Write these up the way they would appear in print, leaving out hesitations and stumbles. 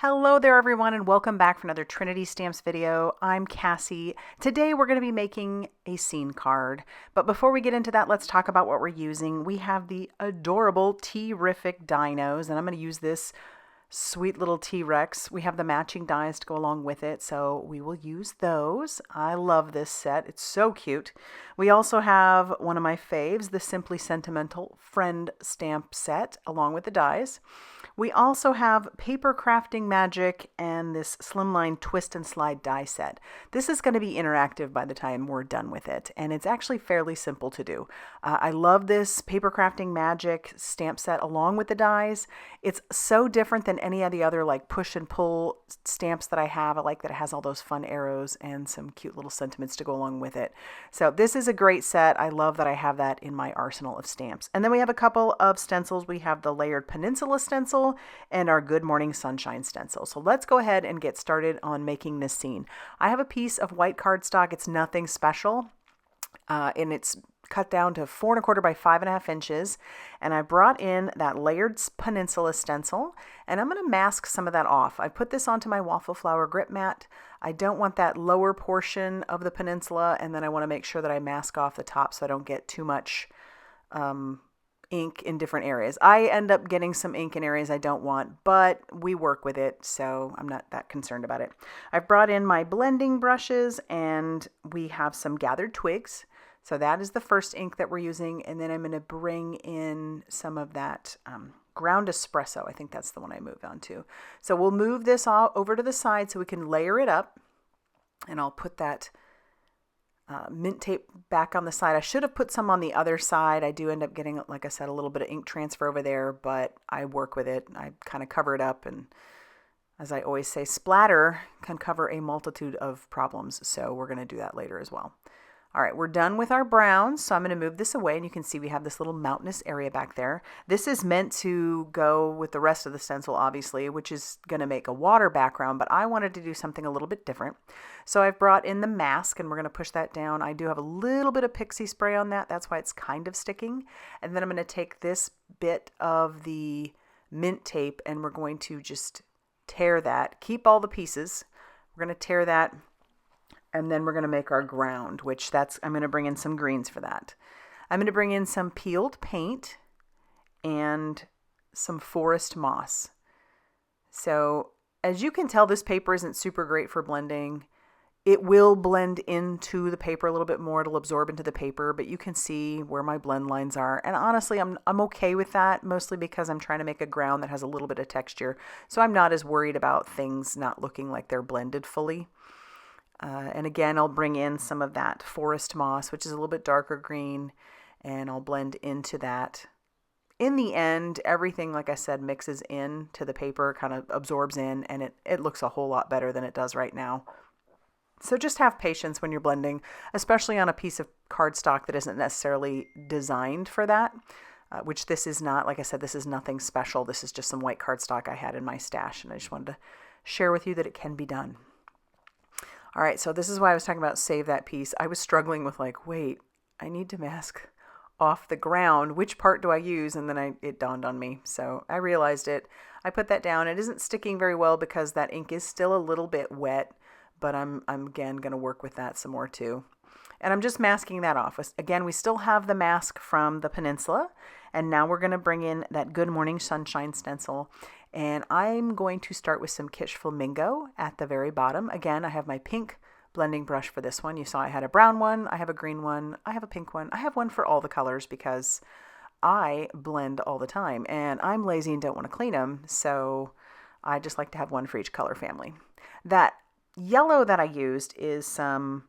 Hello there everyone and welcome back for another Trinity Stamps video. I'm Cassie. Today we're going to be making a scene card. But before we get into that, let's talk about what we're using. We have the adorable T-riffic Dinos, and I'm going to use this sweet little T-Rex. We have the matching dies to go along with it, so we will use those. I love this set. It's so cute. We also have one of my faves, the Simply Sentimental Friend Stamp Set, along with the dies. We also have Papercrafting Magic and this Slimline Twist and Slide die set. This is going to be interactive by the time we're done with it, and it's actually fairly simple to do. I love this Papercrafting Magic stamp set along with the dies. It's so different than any of the other like push and pull stamps that I have. I like that it has all those fun arrows and some cute little sentiments to go along with it. So this is a great set. I love that I have that in my arsenal of stamps. And then we have a couple of stencils. We have the layered Peninsula stencil and our Good Morning Sunshine stencil. So let's go ahead and get started on making this scene. I have a piece of white cardstock. It's nothing special, and it's cut down to 4 1/4 by 5 1/2 inches. And I brought in that layered Peninsula stencil, and I'm going to mask some of that off. I put this onto my waffle flower grip mat. I don't want that lower portion of the Peninsula, and then I want to make sure that I mask off the top so I don't get too much ink in different areas. I end up getting some ink in areas I don't want, but we work with it, so I'm not that concerned about it. I've brought in my blending brushes, and we have some gathered twigs. So that is the first ink that we're using, and then I'm going to bring in some of that ground espresso. I think that's the one I moved on to. So we'll move this all over to the side so we can layer it up, and I'll put that mint tape back on the side. I should have put some on the other side. I do end up getting, like I said, a little bit of ink transfer over there, but I work with it. I kind of cover it up, and as I always say, splatter can cover a multitude of problems, so we're going to do that later as well. All right, we're done with our browns, so I'm going to move this away, and you can see we have this little mountainous area back there. This is meant to go with the rest of the stencil, obviously, which is going to make a water background, but I wanted to do something a little bit different. So I've brought in the mask, and we're going to push that down. I do have a little bit of pixie spray on that. That's why it's kind of sticking. And then I'm going to take this bit of the mint tape, and we're going to just tear that. Keep all the pieces. We're going to tear that. And then we're going to make our ground, which I'm going to bring in some greens for that. I'm going to bring in some peeled paint and some forest moss. So as you can tell, this paper isn't super great for blending. It will blend into the paper a little bit more. It'll absorb into the paper, but you can see where my blend lines are. And honestly, I'm okay with that, mostly because I'm trying to make a ground that has a little bit of texture. So I'm not as worried about things not looking like they're blended fully. And again, I'll bring in some of that forest moss, which is a little bit darker green, and I'll blend into that. In the end, everything, like I said, mixes in to the paper, kind of absorbs in, and it looks a whole lot better than it does right now. So just have patience when you're blending, especially on a piece of cardstock that isn't necessarily designed for that, which this is not. Like I said, this is nothing special. This is just some white cardstock I had in my stash, and I just wanted to share with you that it can be done. All right, so this is why I was talking about save that piece. I was struggling with like, wait, I need to mask off the ground. Which part do I use? And then it dawned on me. So I realized it. I put that down. It isn't sticking very well because that ink is still a little bit wet, but I'm again going to work with that some more too. And I'm just masking that off. Again, we still have the mask from the Peninsula, and now we're going to bring in that Good Morning Sunshine stencil. And I'm going to start with some Kitsch Flamingo at the very bottom. Again, I have my pink blending brush for this one. You saw I had a brown one, I have a green one, I have a pink one. I have one for all the colors because I blend all the time, and I'm lazy and don't want to clean them, so I just like to have one for each color family. That yellow that I used is some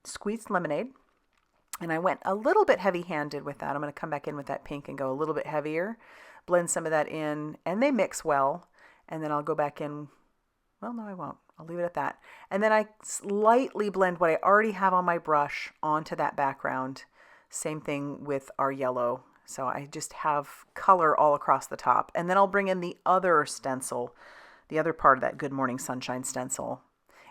squeezed lemonade, and I went a little bit heavy-handed with that. I'm going to come back in with that pink and go a little bit heavier, blend some of that in, and they mix well, and then I'll go back in. Well, no, I won't. I'll leave it at that. And then I slightly blend what I already have on my brush onto that background. Same thing with our yellow. So I just have color all across the top. And then I'll bring in the other stencil, the other part of that Good Morning Sunshine stencil.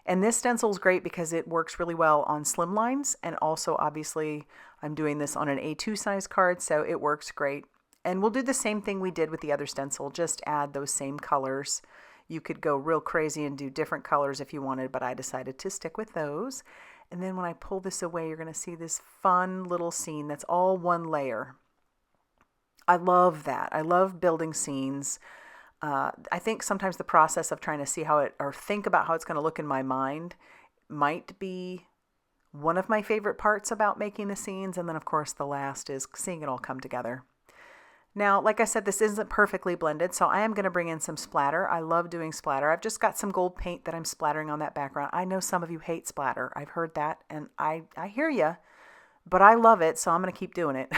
And this stencil is great because it works really well on slim lines, and also obviously I'm doing this on an A2 size card, so it works great. And we'll do the same thing we did with the other stencil, just add those same colors. You could go real crazy and do different colors if you wanted, but I decided to stick with those. And then when I pull this away, you're going to see this fun little scene that's all one layer. I love that. I love building scenes. I think sometimes the process of trying to see how it, or think about how it's going to look in my mind, might be one of my favorite parts about making the scenes. And then of course the last is seeing it all come together. Now, like I said, this isn't perfectly blended, so I am going to bring in some splatter. I love doing splatter. I've just got some gold paint that I'm splattering on that background. I know some of you hate splatter. I've heard that, and I hear you, but I love it, so I'm going to keep doing it.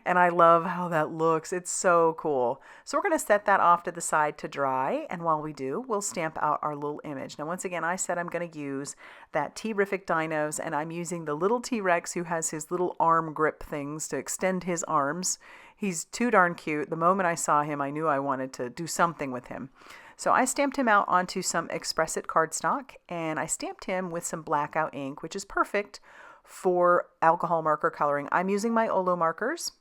And I love how that looks. It's so cool. So we're going to set that off to the side to dry, and while we do, we'll stamp out our little image. Now, once again, I said I'm going to use that T-riffic Dinos, and I'm using the little T-Rex who has his little arm grip things to extend his arms. He's too darn cute. The moment I saw him, I knew I wanted to do something with him. So I stamped him out onto some Express It cardstock, and I stamped him with some Blackout ink, which is perfect for alcohol marker coloring. I'm using my Olo markers.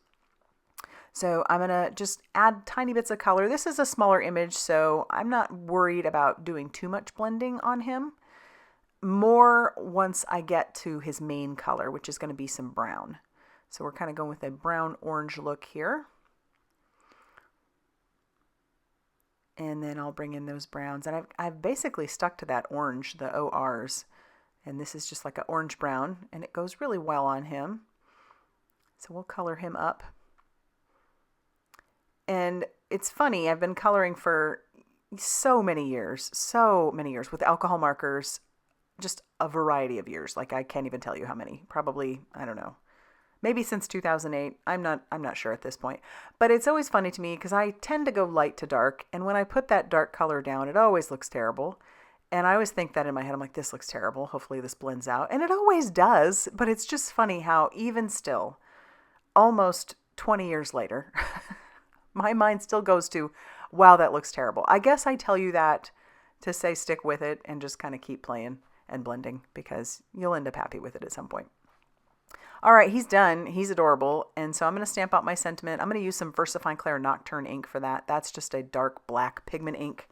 So I'm going to just add tiny bits of color. This is a smaller image, so I'm not worried about doing too much blending on him. More once I get to his main color, which is going to be some brown. So we're kind of going with a brown-orange look here. And then I'll bring in those browns. And I've basically stuck to that orange, the ORs. And this is just like an orange-brown, and it goes really well on him. So we'll color him up. And it's funny, I've been coloring for so many years with alcohol markers, just a variety of years. Like I can't even tell you how many, probably, I don't know, maybe since 2008. I'm not sure at this point, but it's always funny to me because I tend to go light to dark. And when I put that dark color down, it always looks terrible. And I always think that in my head, I'm like, this looks terrible. Hopefully this blends out. And it always does, but it's just funny how even still, almost 20 years later, my mind still goes to, wow, that looks terrible. I guess I tell you that to say stick with it and just kind of keep playing and blending because you'll end up happy with it at some point. All right, he's done. He's adorable. And so I'm going to stamp out my sentiment. I'm going to use some VersaFine Clair Nocturne ink for that. That's just a dark black pigment ink.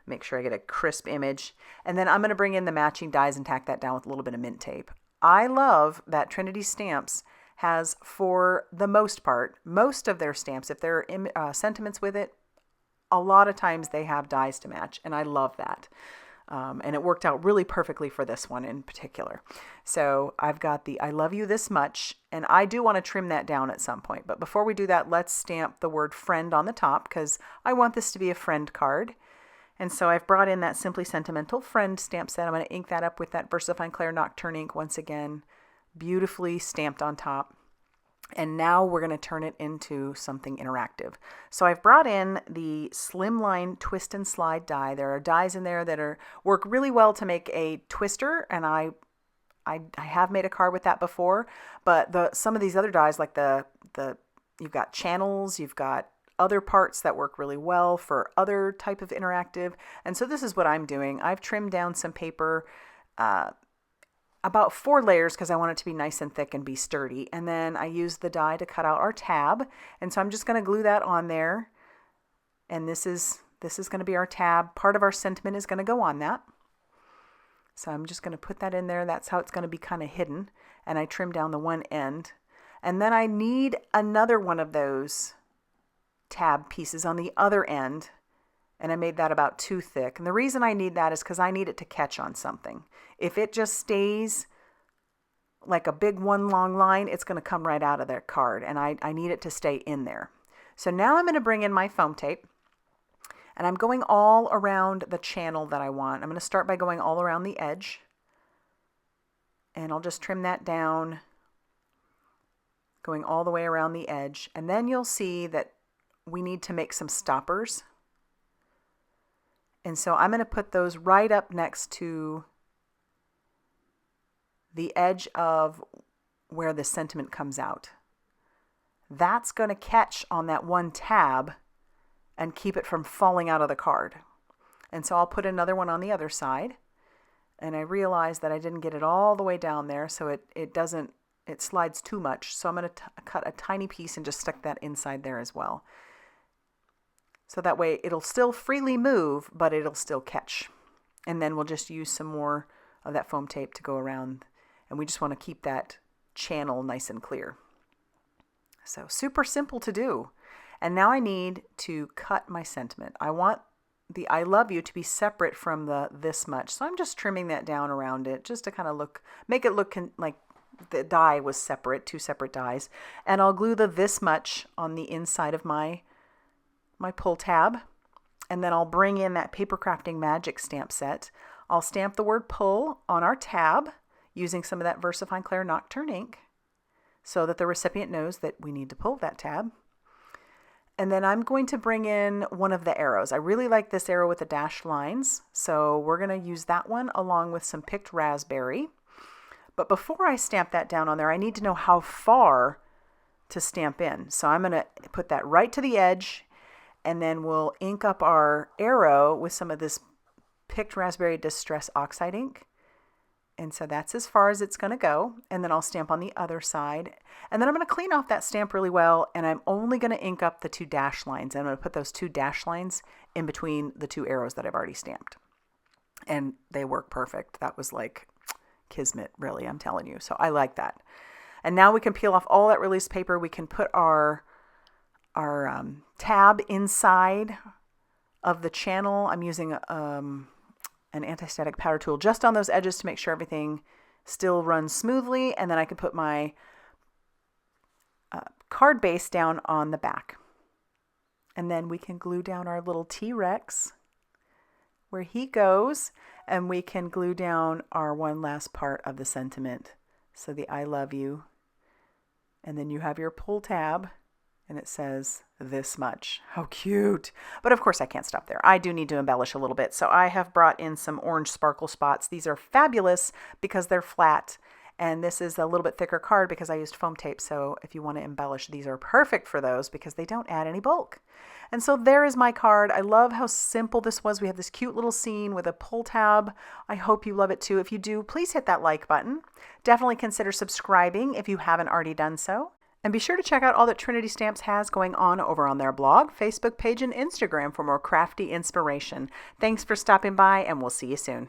Make sure I get a crisp image. And then I'm going to bring in the matching dies and tack that down with a little bit of mint tape. I love that Trinity Stamps has, for the most part, most of their stamps, if there are sentiments with it, a lot of times they have dies to match, and I love that. And it worked out really perfectly for this one in particular. So I've got the I love you this much, and I do want to trim that down at some point. But before we do that, let's stamp the word friend on the top because I want this to be a friend card. And so I've brought in that Simply Sentimental Friend stamp set. I'm going to ink that up with that VersaFine Clair Nocturne ink once again, beautifully stamped on top. And now we're going to turn it into something interactive. So I've brought in the Slimline Twist and Slide die. There are dies in there that work really well to make a twister, and I have made a card with that before. But some of these other dies, like you've got channels, you've got other parts that work really well for other type of interactive. And so this is what I'm doing. I've trimmed down some paper, about 4 layers because I want it to be nice and thick and be sturdy. And then I use the die to cut out our tab. And so I'm just going to glue that on there. And this is going to be our tab. Part of our sentiment is going to go on that. So I'm just going to put that in there. That's how it's going to be kind of hidden. And I trim down the one end. And then I need another one of those tab pieces on the other end. And I made that about too thick. And the reason I need that is because I need it to catch on something. If it just stays like a big one long line, it's going to come right out of that card. And I need it to stay in there. So now I'm going to bring in my foam tape. And I'm going all around the channel that I want. I'm going to start by going all around the edge. And I'll just trim that down, going all the way around the edge. And then you'll see that we need to make some stoppers. And so I'm going to put those right up next to the edge of where the sentiment comes out. That's going to catch on that one tab and keep it from falling out of the card. And so I'll put another one on the other side. And I realized that I didn't get it all the way down there, so it slides too much. So I'm going to cut a tiny piece and just stick that inside there as well. So that way it'll still freely move, but it'll still catch. And then we'll just use some more of that foam tape to go around. And we just want to keep that channel nice and clear. So super simple to do. And now I need to cut my sentiment. I want the I love you to be separate from the this much. So I'm just trimming that down around it just to kind of make it look like the die was separate, two separate dies. And I'll glue the this much on the inside of my pull tab. And then I'll bring in that Papercrafting Magic stamp set. I'll stamp the word pull on our tab using some of that VersaFine Clair Nocturne ink so that the recipient knows that we need to pull that tab. And then I'm going to bring in one of the arrows. I really like this arrow with the dashed lines, so we're going to use that one along with some picked raspberry. But before I stamp that down on there, I need to know how far to stamp in. So I'm going to put that right to the edge, and then we'll ink up our arrow with some of this picked raspberry Distress Oxide ink. And so that's as far as it's going to go. And then I'll stamp on the other side. And then I'm going to clean off that stamp really well. And I'm only going to ink up the two dash lines. I'm going to put those two dash lines in between the two arrows that I've already stamped. And they work perfect. That was like kismet, really, I'm telling you. So I like that. And now we can peel off all that release paper. We can put our tab inside of the channel. I'm using an anti-static powder tool just on those edges to make sure everything still runs smoothly. And then I can put my card base down on the back. And then we can glue down our little T-Rex where he goes. And we can glue down our one last part of the sentiment. So the I love you. And then you have your pull tab. And it says this much. How cute. But of course I can't stop there. I do need to embellish a little bit. So I have brought in some orange sparkle spots. These are fabulous because they're flat. And this is a little bit thicker card because I used foam tape. So if you want to embellish, these are perfect for those because they don't add any bulk. And so there is my card. I love how simple this was. We have this cute little scene with a pull tab. I hope you love it too. If you do, please hit that like button. Definitely consider subscribing if you haven't already done so. And be sure to check out all that Trinity Stamps has going on over on their blog, Facebook page, and Instagram for more crafty inspiration. Thanks for stopping by, and we'll see you soon.